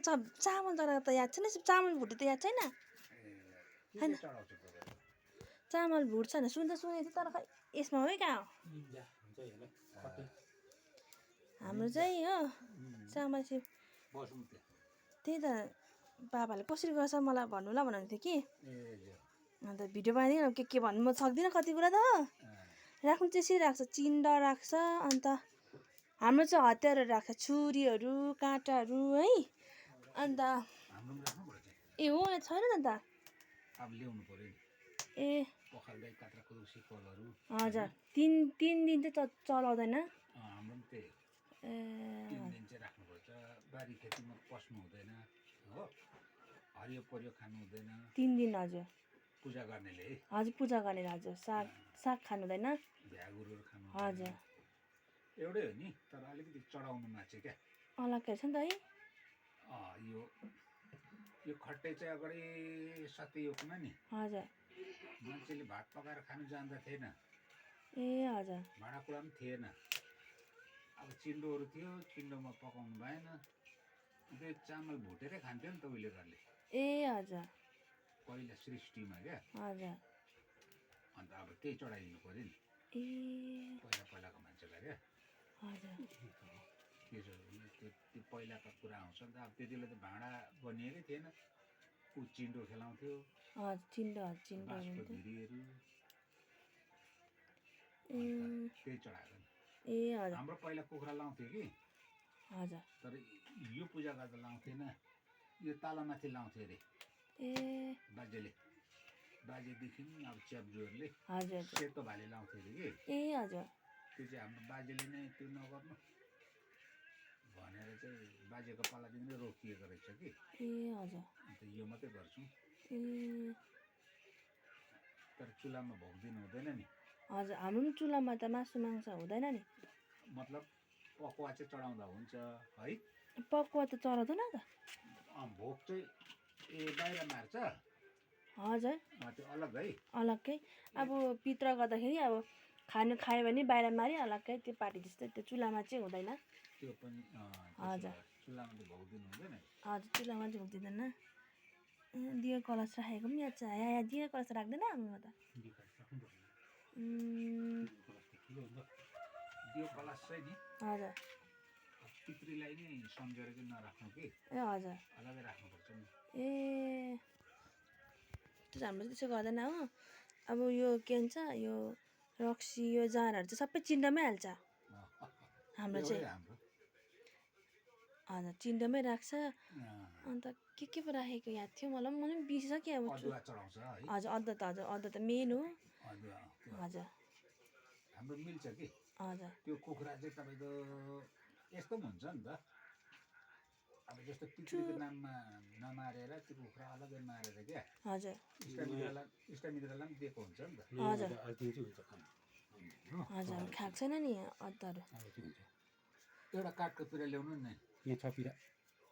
चामल चढाएको त याद छैन चामल भुटे त याद छैन हैन चामल भुट्छ भने सुनेको थिएँ तर खै यसमा हो कहाँ हो हाम्रो चाहिँ हो चामल चाहिँ त्यही त बाबाले कसरी गर्छ मलाई भन्नु ल भन्नुहुन्थ्यो कि अन्त भिडियो बनाइदिनु के भन्नु म सक्दिनँ कति कुरा त हो राख्नु त्यसरी राख्छ चिन्डा राख्छ अन्त हाम्रो चाहिँ हतियारहरू राख्छ छुरीहरू काँटाहरू है अन्त ए हो छैन नि त अब ल्याउनु पर्यो ए पखाल्दै कात्रा कुरुसी कलहरू हजुर तिन दिन चाहिँ चलाउँदैन हाम्रो पनि त्यही ए 3 दिन चाहिँ राख्नुपर्छ बारी खेतीमा पस्नु हुँदैन हो हरियो परियो खानु हुँदैन 3 दिन हजुर पूजा गर्नेले है हजुर पूजा गर्ने हजुर साग खानु हुँदैन भ्यागुरहरू खानु हजुर एउटै हो नि तर अलिकति चढाउनुमा चाहिँ क्या अलग्गै छ नि त है यो खट्टै चाहिँ अगाडि सत्ययुगमा नि हजुर मान्छेले भात पकाएर खानु जान्दा थिएन ए हजुर भाँडाकुँडा पनि थिएन अब चिन्डोहरू थियो चिन्डोमा पकाउनु भएन त्यो चामल भुटेरै खान्थ्यो नि त उहिले घरले ए हजुर पहिला सृष्टिमा क्या हजुर अन्त अब त्यही चढाइदिनु पऱ्यो नि ए पहिलाको मान्छेलाई क्या हजुर त्यो पहिलाको कुरा आउँछ नि त अब त्यति बेला त भाँडा बनिएकै थिएन ऊ चिन्डो खेलाउँथ्यो हजुर चिन्डो बाँसको धिरीहरू त्यही चढाएको नि ए हजुर हाम्रो पहिला कुखुरा लाउँथ्यो कि हजुर तर यो पूजा गर्दा लाउँथेन यो तालामाथि लाउँथ्यो अरे ए बाजेदेखि अब च्याब्जुहरूले हजुर सेतो भाले लाउँथ्यो अरे कि ए हजुर त्यो चाहिँ हाम्रो बाजेले नै त्यो नगर्नु भनेर चाहिँ बाजेको पालादेखि नै रोकिएको रहेछ कि ए हजुर अन्त यो मात्रै गर्छौँ ए तर चुल्हामा भोग दिनु हुँदैन नि हजुर हाम्रो पनि चुल्हामा त मासु मांस हुँदैन नि मतलब पकुवा चाहिँ चढाउँदा हुन्छ है पकुवा त चढाउँदैन त भोग चाहिँ बाहिर मार्छ हजुर त्यो अलग है अलग्गै अब पित्र गर्दाखेरि अब खायो भने बाहिर मारि अलग्गै त्यो पार्टी जस्तै त्यो चुल्हामा चाहिँ हुँदैन त्यो पनि हजुर चुल्हामा चाहिँ भोग दिनु हुँदैन हजुर चुल्हामा चाहिँ भोग दिँदैन दियो कलश राखेको पनि याद छ दियो कलश राख्दैन हाम्रोमा त दियो कलश चाहिँ नि हजुर पितृलाई नै सम्झेर चाहिँ नराख्नु कि ए हजुर अलग्गै राख्नुपर्छ नि ए त्यो हाम्रो त्यसो गर्दैन हो अब यो के भन्छ यो रक्सी यो जाँडहरू चाहिँ सबै चिन्डामै हाल्छ हाम्रो चाहिँ हजुर चिन्डामै राख्छ अन्त के पो राखेको याद थियो मलाई पनि बिर्सिसकेँ अब हजुर अदुवा त मेन हो हजुर हाम्रो मिल्छ कि हजुर त्यो कुखुरा चाहिँ तपाईँको यस्तो पनि हुन्छ नि त अब जस्तो पितृको नाममा नमारेर त्यो कुखुरा अलग्गै मारेर क्या हजुर इष्टमित्रलाई पनि दिएको हुन्छ नि त हजुर हजुर खाएको छैन नि अदुवाहरू एउटा काठको पिरा ल्याउनु नि यहाँ छ पिरा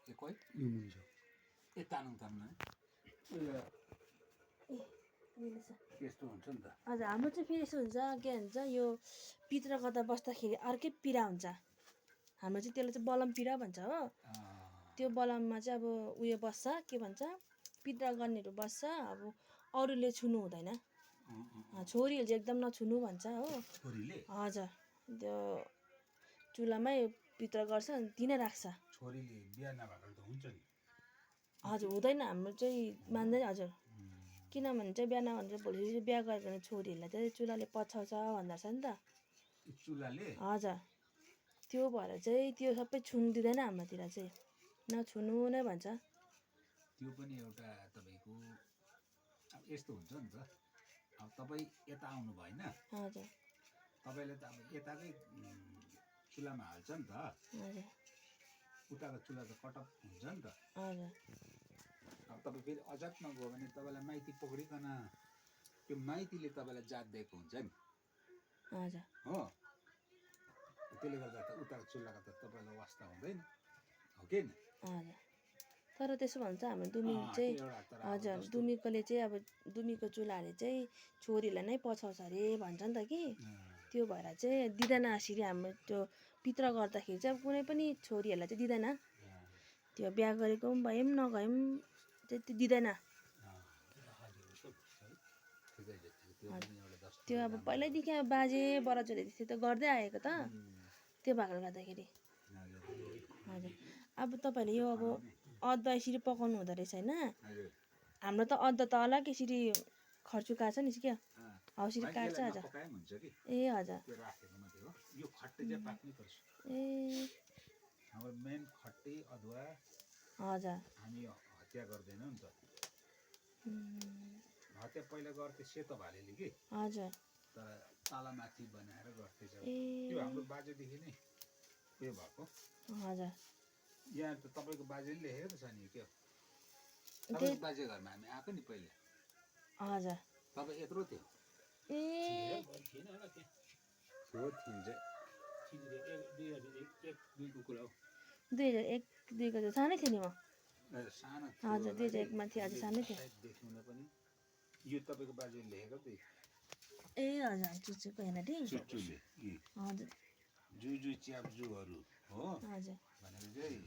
ए कोही यो मुनि छ ए तानुङ त्यस्तो हुन्छ नि त हजुर हाम्रो चाहिँ फेरि यस्तो हुन्छ के भन्छ यो पित्र गर्दा बस्दाखेरि अर्कै पिरा हुन्छ हाम्रो चाहिँ त्यसलाई चाहिँ बलम पिरा भन्छ हो त्यो बलममा चाहिँ अब उयो बस्छ के भन्छ पित्र गर्नेहरू बस्छ अब अरूले छुनु हुँदैन छोरीहरू चाहिँ एकदम नछुनु भन्छ हो हजुर त्यो चुल्हामै पित्र गर्छ तिनै राख्छ छोरीले बिहा नभएको त हुन्छ नि हजुर हुँदैन हाम्रो चाहिँ मान्दैन हजुर किनभने चाहिँ बिहा नभन्छ भोलि बिहा गऱ्यो भने छोरीहरूलाई चाहिँ चुल्हाले पछाउँछ भन्दो रहेछ नि त चुल्हाले हजुर त्यो भएर चाहिँ त्यो सबै छुनु दिँदैन हाम्रोतिर चाहिँ नछुनु नै भन्छ त्यो पनि एउटा तपाईँको अब यस्तो हुन्छ नि त अब तपाईँ यता आउनु भएन हजुर तपाईँले त अब यताकै चुल्हामा हाल्छ नि त हजुर उताको चुल्हा त कटअप हुन्छ नि त हजुर अब तपाईँ फेरि अजातमा गयो भने तपाईँलाई माइती पक्रिकन त्यो माइतीले तपाईँलाई जात दिएको हुन्छ नि हजुर हो त्यसले गर्दा त उताको चुल्हाको त तपाईँलाई वास्ता हुँदैन हो कि नि हजुर तर त्यसो भन्छ हाम्रो दुमी चाहिँ हजुर दुमीकोले चाहिँ अब दुमीको चुल्हाले चाहिँ छोरीलाई नै पछाउँछ अरे भन्छ नि त कि त्यो भएर चाहिँ दिँदैन यसरी हाम्रो त्यो पित्र गर्दाखेरि चाहिँ अब कुनै पनि छोरीहरूलाई चाहिँ दिँदैन त्यो बिहा गरेको पनि भए पनि नगए पनि त्यति दिँदैन। ठिकै छ त्यो पनि एउटा दस त्यो अब पहिल्यैदेखि अब बाजे बराजुले त्यसरी त गर्दै आएको त, त्यो भएकोले गर्दाखेरि। हजुर अब तपाईँहरूले यो अब अदुवा यसरी पकाउनु हुँदो रहेछ होइन। हजुर हाम्रो त अदुवा त अलग यसरी खर्चु काट्छ नि क्या, हौ यसरी काट्छ। हजुर पकाए पनि हुन्छ कि ए हजुर त्यो राखेको मात्रै हो। यो खट्टी चाहिँ पाक्नै पर्छ। ए हाम्रो मेन खट्टी अदुवा हजुर हामी हत्या गर्दैनौँ नि त। हत्या पहिला गर्थ्यो सेतो भालेले कि, हजुर तर तालामाथि बनाएर गर्थेछ। ए त्यो हाम्रो बाजेदेखि नै उयो भएको। हजुर यहाँ त तपाईँको बाजेले लेखेको त छ नि क्या, तपाईँको बाजे घरमा हामी आएको नि पहिला, हजुर तपाईँ यत्रो थियो। ए थियो थिन चाहिँ 2001-2002 को सानै थियो नि म। सानो हजुर 2001 मा थियो, हजुर सानै थियो। देखिन पनि यो तपाईँको बाजेले लेखेको त ए हजुर चुचुको हेर्न चुच्चुले हजुर जुजु च्याप्जुहरू हो हजुर भनेको चाहिँ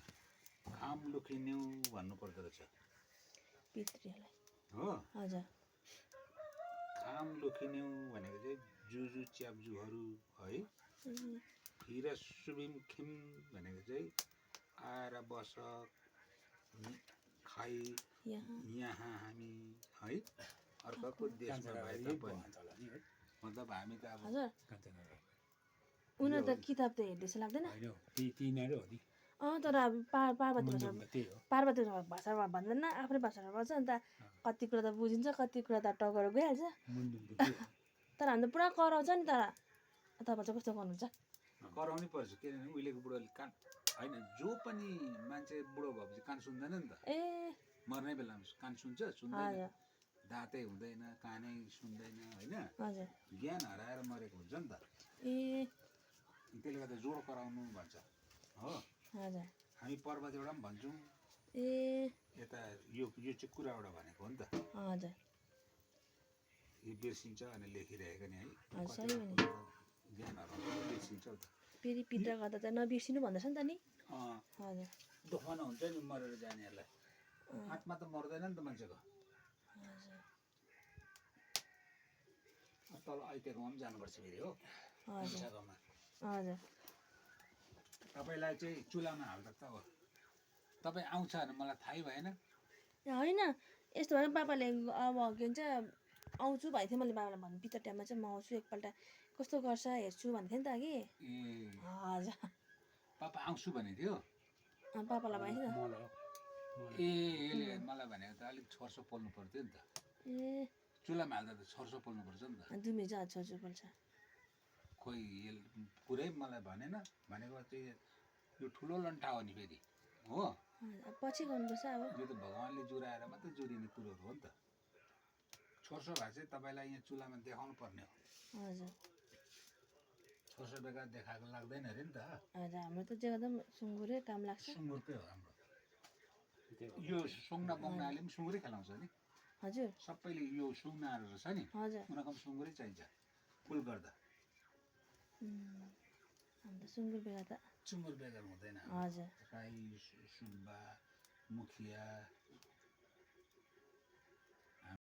खाम लुखिन्यौ भन्नु पर्दो रहेछ पितृलाई हो। हजुर खाम लुखिन्यौ भनेको चाहिँ जुजु च्याप्जुहरू है। फिर सुबिम खिम भनेको चाहिँ आएर बस खाइ यहाँ हामी है अर्काको देशमा भए तापनि मतलब हामी त अब हजुर उनीहरू त किताब त हेर्दै जस्तो लाग्दैन। तर अब पार्वती भाषा भन्दैन, आफ्नै भाषामा बोल्छ नि त। कति कुरा त बुझिन्छ, कति कुरा त टगर गइहाल्छ। तर हाम्रो पुरा कराउँछ नि। तर तपाईँ चाहिँ कस्तो गर्नुहुन्छ? कराउनै पर्छ, किनभने उहिलेको बुढोले कान होइन, जो पनि मान्छे बुढो भएपछि कान सुन्दैन नि त। ए मर्ने बेलामा कान सुन्छ सुन्दैन, दाँतै हुँदैन, कानै सुन्दैन होइन, हजुर ज्ञान हराएर मरेको हुन्छ नि त। ए त्यसले गर्दा जोड कराउनु भन्छ हो। हजुर हामी पर्वतबाट पनि भन्छौँ, ए यता यो चाहिँ कुराबाट भनेको हो नि त। हजुर यो बिर्सिन्छ अनि लेखिरहेको नि है, सही हो नि। ज्ञान हराउँछ बिर्सिन्छ नि त। फेरि पिता गर्दा त नबिर्सिनु भन्दैछ नि त नि। हजुर दुःख नहुन्छ नि मरेर जानेहरूलाई, आत्मा त मर्दैन नि त मान्छेको। तल आइतेकोमा पनि जानुपर्छ फेरि हो मान्छेकोमा। हजुर तपाईँलाई चाहिँ चुलामा हाल्दा त हो, तपाईँ आउँछ भने मलाई थाहै भएन। होइन यस्तो भयो पापाले अब के भन्छ आउँछु भनेको थियो। मैले बाबालाई भन्नु पितर टाइममा चाहिँ म आउँछु एकपल्ट कस्तो गर्छ हेर्छु भनेको थिएँ नि त कि। ए हजुर पापा आउँछु भनेको थियो। पापालाई भनेको ए यसले मलाई भनेको त अलिक छोर्सो पोल्नु पर्थ्यो नि त। ए चुलामा हाल्दा त छोर्सो पोल्नु पर्छ नि त। दुमी चाहिँ छोर्छु पोल्छ। खोइ यसले पुरै मलाई भनेन, भनेको चाहिँ यो ठुलो लन्ठा हो नि फेरि हो। पछि गर्नुपर्छ अब। यो त भगवान्ले जुराएर मात्रै जुरिने कुरोहरू हो नि त। छोर्सो भए चाहिँ तपाईँलाई यहाँ चुलामा देखाउनु पर्ने हो। हजुर छोर्सो बेकार देखाएको लाग्दैन अरे नि त। हजुर हाम्रो त जे गर्दा पनि सुँगुरै काम लाग्छ। सुँगुरकै हो हाम्रो। यो सुँग्ना बङ्नाले पनि सुँगुरै खेलाउँछ नि। हजुर सबैले यो सुँग्नाहरू रहेछ नि, हजुर उनीहरूको पनि सुँगुरै चाहिन्छ फुल गर्दा। अन्त सुँगुर बेला त सुँगुर बेगर हुँदैन। हजुर राई सुब्बा मुखिया